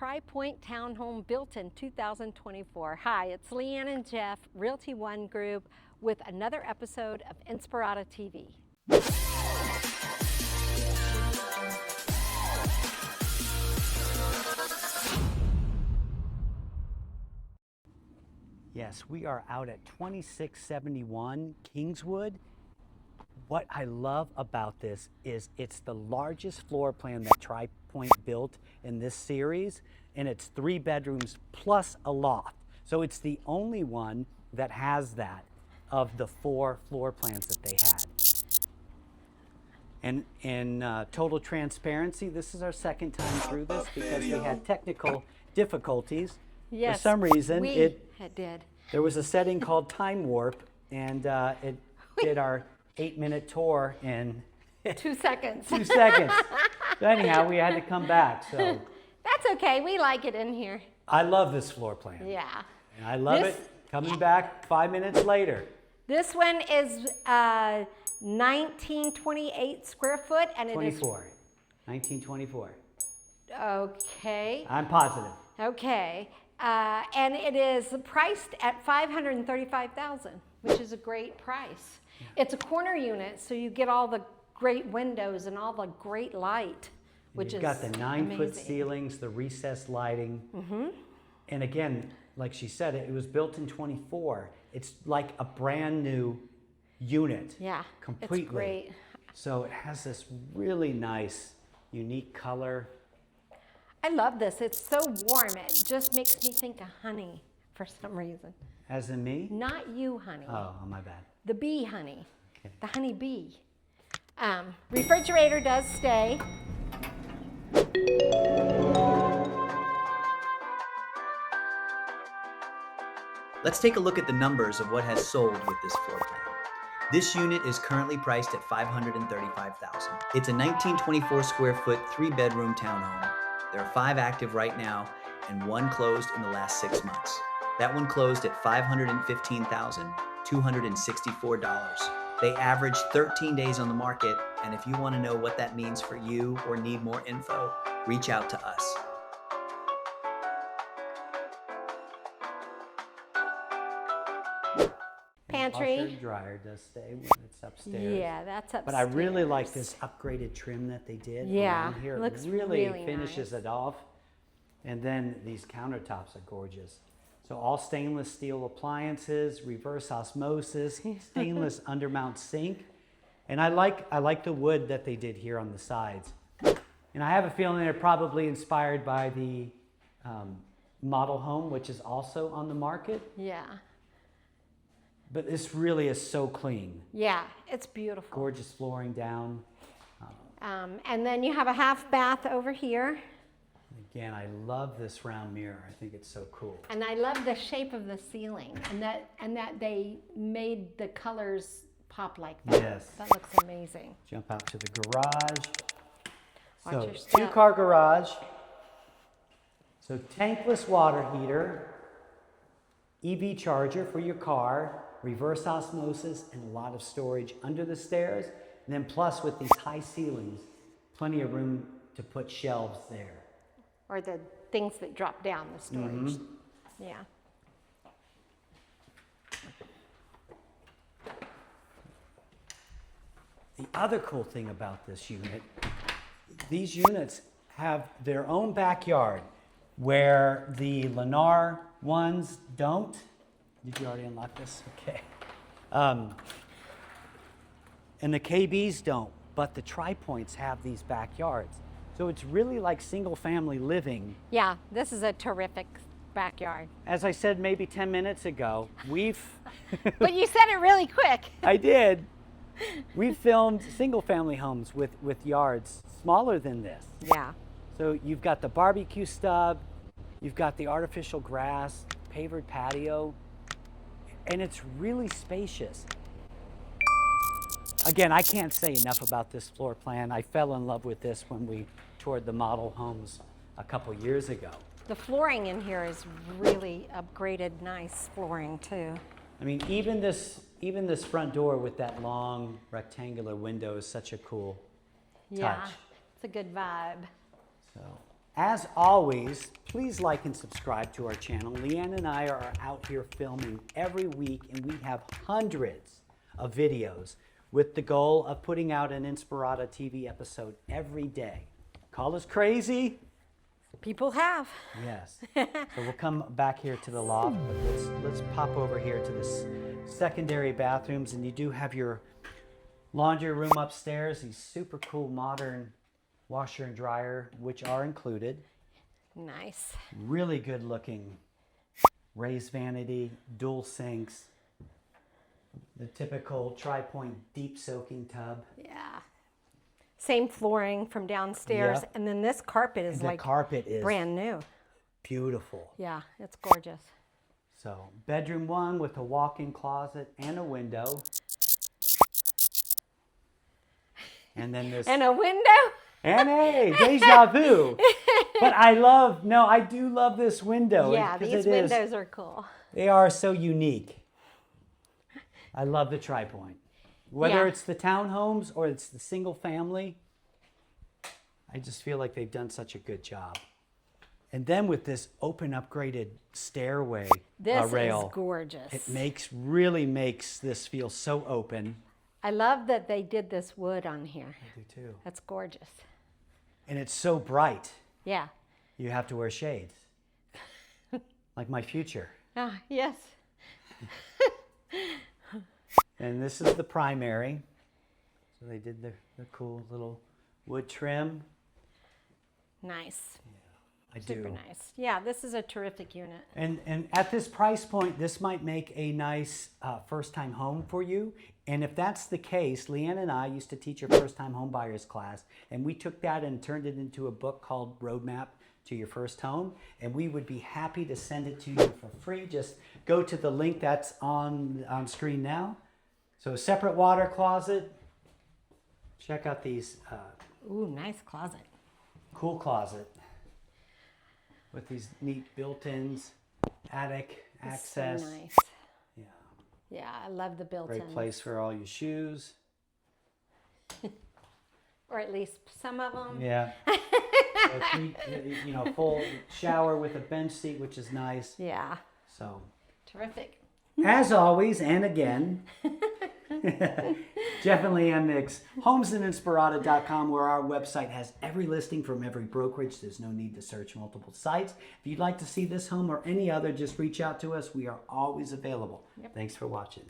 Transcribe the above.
Tri-Point Townhome built in 2024. Hi, it's Leanne and Jeff, Realty One Group, with another episode of Inspirada TV. Yes, we are out at 2671 Kingswood. What I love about this is it's the largest floor plan that Tri-Point built in this series, and it's 3 bedrooms plus a loft. So it's the only one that has that of the 4 floor plans that they had. And in total transparency, this is our second time through this because we had technical difficulties. Yes, for some reason, it did. There was a setting called Time Warp, and it did our 8-minute tour in 2 seconds. 2 seconds. But anyhow, we had to come back. So that's okay. We like it in here. I love this floor plan. Yeah. And I love it coming back 5 minutes later. This one is 1928 square foot, and it is 1924. Okay. I'm positive. Okay. And it is priced at $535,000, which is a great price. It's a corner unit, so you get all the great windows and all the great light, which You've is got the 9-foot ceilings, the recessed lighting. And again, like she said, it was built in 24. It's like a brand new unit. Yeah, completely. it's great. So it has this really nice, unique color. I love this. It's so warm. It just makes me think of honey for some reason. As in me? Not you, honey. Oh, my bad. The bee honey. Okay. The honey bee. Refrigerator does stay. Let's take a look at the numbers of what has sold with this floor plan. This unit is currently priced at $535,000. It's a 1924 square foot 3-bedroom townhome. There are 5 active right now and 1 closed in the last 6 months. That one closed at $515,264. They average 13 days on the market, and if you want to know what that means for you or need more info, reach out to us. Pantry. Washer and dryer does stay when it's upstairs. Yeah, that's upstairs. But I really like this upgraded trim that they did. Yeah, around here. looks It really really finishes nice. it off. And then these countertops are gorgeous. So all stainless steel appliances, reverse osmosis, stainless undermount sink. And I like the wood that they did here on the sides. And I have a feeling they're probably inspired by the model home, which is also on the market. Yeah. But this really is so clean. Yeah, it's beautiful. Gorgeous flooring down. And then you have a half bath over here. Again, I love this round mirror. I think it's so cool. And I love the shape of the ceiling and that they made the colors pop like that. Yes. That looks amazing. Jump out to the garage. Watch So your step. 2-car garage. So tankless water heater, EV charger for your car, reverse osmosis, and a lot of storage under the stairs. And then plus with these high ceilings, plenty of room to put shelves there. Or the things that drop down, the storage. Yeah. The other cool thing about this unit, these units have their own backyard where the Lennar ones don't. Did you already unlock this? Okay. And the KBs don't, but the Tri-Points have these backyards. So it's really like single family living. Yeah, this is a terrific backyard. As I said maybe 10 minutes ago, we've... But you said it really quick. I did. We filmed single family homes with yards smaller than this. Yeah. So you've got the barbecue stub, you've got the artificial grass, pavered patio, and it's really spacious. Again, I can't say enough about this floor plan. I fell in love with this when we toured the model homes a couple years ago. The flooring in here is really upgraded, nice flooring too. I mean, even this front door with that long rectangular window is such a cool touch. Yeah, it's a good vibe. So As always, please like and subscribe to our channel. Leanne and I are out here filming every week, and we have hundreds of videos with the goal of putting out an Inspirada TV episode every day. Call us crazy. People have. Yes. So we'll come back here to the loft, but let's pop over here to this secondary bathrooms, and you do have your laundry room upstairs, these super cool modern washer and dryer, which are included. Nice. Really good looking raised vanity, dual sinks, the typical tri-point deep soaking tub. Yeah. Same flooring from downstairs. Yep. And then this carpet is The like carpet is brand new. beautiful. Yeah, it's gorgeous. So bedroom 1 with a walk-in closet and a window. And then this... And a window? And hey, deja vu. But I do love this window. Yeah, these windows are cool. They are so unique. I love the tri-point. Whether Yeah. it's the townhomes or it's the single family, I just feel like they've done such a good job. And then with this open upgraded stairway This rail, is gorgeous. it really makes this feel so open. I love that they did this wood on here. I do too. That's gorgeous. And it's so bright, Yeah. you have to wear shades. Like my future. Ah, yes. And this is the primary. So they did the cool little wood trim. Nice. I Super do. nice. Yeah, this is a terrific unit. And at this price point, this might make a nice first-time home for you. And if that's the case, Leanne and I used to teach a first-time home buyers class, and we took that and turned it into a book called Roadmap to Your First Home, and we would be happy to send it to you for free. Just go to the link that's on screen now. So separate water closet. Check out these Ooh, nice closet. cool closet with these neat built-ins, attic It's access. so nice. Yeah, Yeah, I love the built-in. great place for all your shoes. Or at least some of them. Yeah. Full shower with a bench seat, which is nice. Yeah, So, terrific. as always, and again, Jeff and Leanne Mix, homesinspirada.com, where our website has every listing from every brokerage. There's no need to search multiple sites. If you'd like to see this home or any other, just reach out to us. We are always available. Yep. Thanks for watching.